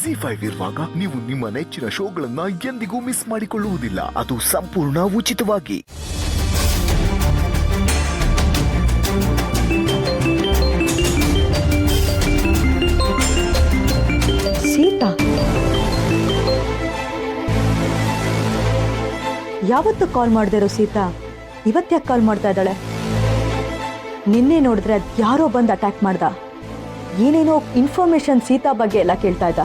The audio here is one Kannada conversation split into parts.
ZEE5 ಇರುವಾಗ ನೀವು ನಿಮ್ಮ ನೆಚ್ಚಿನ ಶೋಗಳನ್ನ ಎಂದಿಗೂ ಮಿಸ್ ಮಾಡಿಕೊಳ್ಳುವುದಿಲ್ಲ. ಅದು ಸಂಪೂರ್ಣ ಉಚಿತವಾಗಿ. ಸೀತಾ ಯಾವತ್ತು ಕಾಲ್ ಮಾಡ್ದಿರೋ ಸೀತಾ ಇವತ್ತ್ಯಾಕೆ ಕಾಲ್ ಮಾಡ್ತಾ ಇದ್ದಾಳೆ? ನಿನ್ನೆ ನೋಡಿದ್ರೆ ಅದು ಯಾರೋ ಬಂದು ಅಟ್ಯಾಕ್ ಮಾಡ್ದ. ಏನೇನೋ ಇನ್ಫಾರ್ಮೇಶನ್ ಸೀತಾ ಬಗ್ಗೆ ಎಲ್ಲ ಕೇಳ್ತಾ ಇದ್ದ.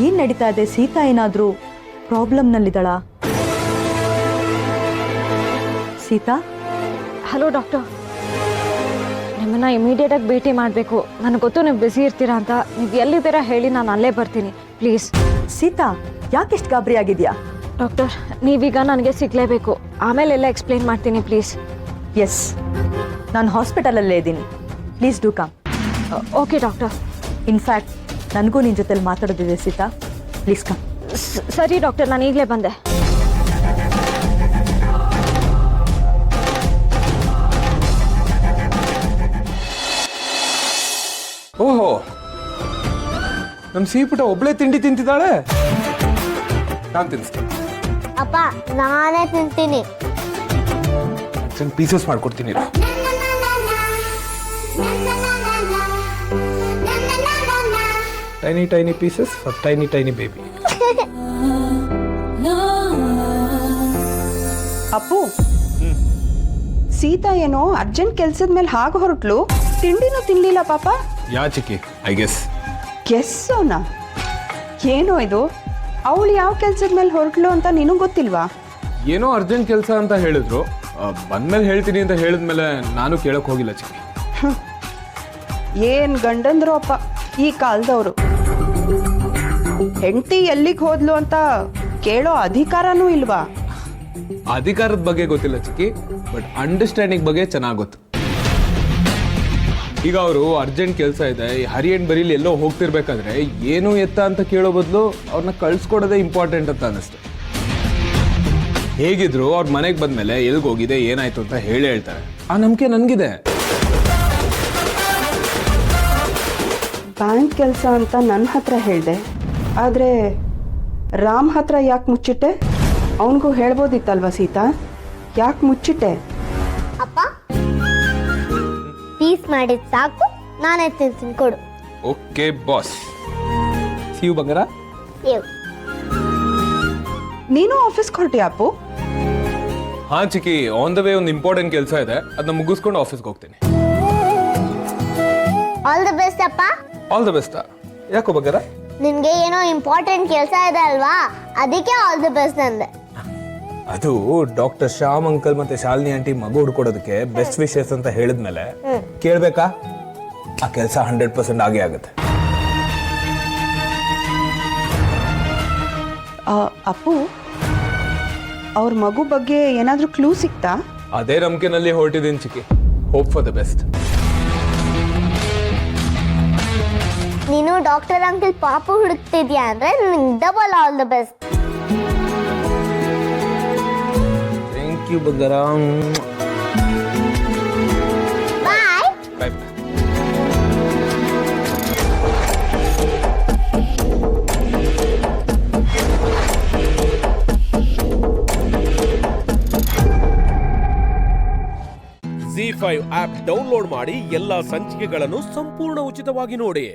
ಏನ್ ನಡೀತಾ ಇದೆ? ಸೀತಾ ಏನಾದ್ರೂ ಪ್ರಾಬ್ಲಮ್ನಲ್ಲಿದ್ದಾಳ? ಸೀತಾ? ಹಲೋ ಡಾಕ್ಟರ್, ನಿಮ್ಮನ್ನ ಇಮಿಡಿಯೇಟಾಗಿ ಭೇಟಿ ಮಾಡಬೇಕು. ನನಗೆ ಗೊತ್ತು ನೀವು ಬ್ಯುಸಿ ಇರ್ತೀರಾ ಅಂತ. ನೀವು ಎಲ್ಲಿದ್ದೀರಾ ಹೇಳಿ, ನಾನು ಅಲ್ಲೇ ಬರ್ತೀನಿ ಪ್ಲೀಸ್. ಸೀತಾ ಯಾಕೆಷ್ಟು ಗಾಬರಿ ಆಗಿದೆಯಾ? ಡಾಕ್ಟರ್, ನೀವೀಗ ನನಗೆ ಸಿಗಲೇಬೇಕು. ಆಮೇಲೆ ಎಲ್ಲ ಎಕ್ಸ್ಪ್ಲೇನ್ ಮಾಡ್ತೀನಿ ಪ್ಲೀಸ್. ಎಸ್, ನಾನು ಹಾಸ್ಪಿಟಲಲ್ಲೇ ಇದ್ದೀನಿ. Please do come. Okay doctor. In fact ನನಗೂ ನಿನ್ನ ಜೊತೆಲಿ ಮಾತಾಡೋದಿದೆ ಸೀತಾ. Please come. ಸರಿ ಡಾಕ್ಟರ್, ನಾನು ಈಗಲೇ ಬಂದೆ. ಓಹೋ, ನಮ್ಮ ಸೀಪುಟ ಒಬ್ಳೆ ತಿಂಡಿ ತಿಂತಿದ್ದಾಳೆ. ನಾನು ತಿನ್ನಿಸ್ತೀನಿ. ಅಪ್ಪ, ನಾನೇ ತಿಂತೀನಿ. ಪೀಸಸ್ ಮಾಡ್ಕೊಡ್ತೀನಿ. Tiny tiny pieces for tiny tiny baby. Appu, Sita ಏನೋ ಅರ್ಜೆಂಟ್ ಕೆಲ್ಸದ ಮೇಲೆ ಹಾಗೆ ಹೊರಟ್ಲು, ತಿಂಡಿನೂ ತಿನ್ಲಿಲ್ಲ ಪಾಪ. ಯಾ ಚಿಕ್ಕಿ, ಐ ಗೆಸ್. ಗೆಸ್ಸೋನಾ? ಏನೋ ಇದು, ಅವಳು ಯಾವ ಕೆಲ್ಸದ ಮೇಲೆ ಹೊರಟ್ಲು ಅಂತ ನಿನಗೆ ಗೊತ್ತಿಲ್ವಾ? ಏನೋ ಅರ್ಜೆಂಟ್ ಕೆಲಸ ಅಂತ ಹೇಳಿದ್ರು. ಬಂದ್ಮೇಲೆ ಹೇಳ್ತೀನಿ ಅಂತ ಹೇಳಿದ್ಮೇಲೆ ನಾನು ಕೇಳಕ್ ಹೋಗಿಲ್ಲ ಚಿಕ್ಕಿ. ಏನ್ ಗಂಡಂದ್ರು ಅಪ್ಪ ಈ ಕಾಲದವರು. ಹೆಂಡತಿ ಎಲ್ಲಿಗೆ ಹೋದ್ಲು ಅಂತ ಕೇಳೋ ಅಧಿಕಾರನೂ ಇಲ್ವಾ? ಅಧಿಕಾರದ ಬಗ್ಗೆ ಗೊತ್ತಿಲ್ಲ ಚಿಕ್ಕಿ, ಬಟ್ ಅಂಡರ್ಸ್ಟ್ಯಾಂಡಿಂಗ್ ಬಗ್ಗೆ ಚೆನ್ನಾಗಿ ಗೊತ್ತು. ಈಗ ಅವರು ಅರ್ಜೆಂಟ್ ಕೆಲಸ ಇದೆ, ಹರಿ ಅಂಡ್ ಬರೀಲಿ ಎಲ್ಲೋ ಹೋಗ್ತಿರ್ಬೇಕಾದ್ರೆ ಏನು ಎತ್ತ ಅಂತ ಕೇಳೋ ಬದಲು ಅವ್ರನ್ನ ಕಳ್ಸ್ಕೊಡೋದೇ ಇಂಪಾರ್ಟೆಂಟ್ ಅಂತ ಅನ್ನಿಸ್ತು. ಹೇಗಿದ್ರು ಅವ್ರ ಮನೆಗೆ ಬಂದ್ಮೇಲೆ ಎಲ್ಗೆ ಹೋಗಿದೆ ಏನಾಯ್ತು ಅಂತ ಹೇಳ್ತಾರೆ. ಆ ನಂಬಿಕೆ ನನಗಿದೆ. ಬ್ಯಾಂಕ್ ಕೆಲಸ ಅಂತ ನನ್ನ ಹತ್ರ ಹೇಳಿದೆ, ಆದರೆ ರಾಮ್ ಹತ್ರ ಯಾಕೆ ಮುಚ್ಚಿಟ್ಟೆ? ಅವನಿಗೂ ಹೇಳ್ಬೋದಿತ್ತಲ್ವಾ ಸೀತಾ, ಯಾಕೆ ಮುಚ್ಚಿಟ್ಟೆ? ಅಪ್ಪ, ಪೀಸ್ ಮಾಡಿದ್ ಸಾಕು, ನಾನೇ ತಿಂತೀನಿ, ಕೊಡು. Okay boss. ಸಿಯು ಬಂಗಾರ. ಇವ್. ನೀನು ಆಫೀಸ್ಗೆ ಹೊರಟಿಯಾ ಅಪ್ಪು? ಹಾ ಚಿಕ್ಕಿ, ಆನ್ ದ ವೇ ಒಂದು ಇಂಪಾರ್ಟೆಂಟ್ ಕೆಲಸ ಇದೆ, ಅದನ್ನ ಮುಗಿಸ್ಕೊಂಡು ಆಫೀಸ್ಗೆ ಹೋಗ್ತೀನಿ. ಆಲ್ ದಿ ಬೆಸ್ಟ್ ಅಪ್ಪ. All the best. ಯಾಕೋ ಬಂಗಾರ? ನಿನ್ಗೆ ಏನೋ ಇಂಪಾರ್ಟೆಂಟ್ ಕೆಲಸ ಇದೆ ಅಲ್ವಾ, ಅದಕ್ಕೆ ಆಲ್ ದಿ ಬೆಸ್ಟ್ ಅಂದೆ. ಅದು ಡಾಕ್ಟರ್ ಶ್ಯಾಮ್ ಅಂಕಲ್ ಮತ್ತೆ ಶಾಲಿನಿ ಆಂಟಿ ಮಗು ಹುಡ್ಕೊಡೋದಕ್ಕೆ ಬೆಸ್ಟ್ ವಿಶಸ್ ಅಂತ ಹೇಳಿದ್ಮೇಲೆ ಕೇಳ್ಬೇಕಾ? ಆ ಕೆಲಸ 100% ಆಗೇ ಆಗುತ್ತೆ. ಅಪ್ಪು, ಅವ್ರ ಮಗು ಬಗ್ಗೆ ಏನಾದರೂ ಕ್ಲೂ ಸಿಕ್ತಾ? ಅದೇ ನಂಬಿಕೆನಲ್ಲಿ ಹೊರಟಿದ್ದೀನಿ ಚಿಕ್ಕಿ. Hope for the best. ನೀನು ಡಾಕ್ಟರ್ ಅಂಕಲ್ ಪಾಪು ಹುಡುಕ್ತಿದ್ಯಾ ಅಂದ್ರೆ ನಿನ್ಗೆ double all the best. Thank you ಬಂಗಾರ. ಬಾಯ್. ಬಾಯ್. ZEE5 ಆಪ್ ಡೌನ್ಲೋಡ್ ಮಾಡಿ ಎಲ್ಲಾ ಸಂಚಿಕೆಗಳನ್ನು ಸಂಪೂರ್ಣ ಉಚಿತವಾಗಿ ನೋಡಿ.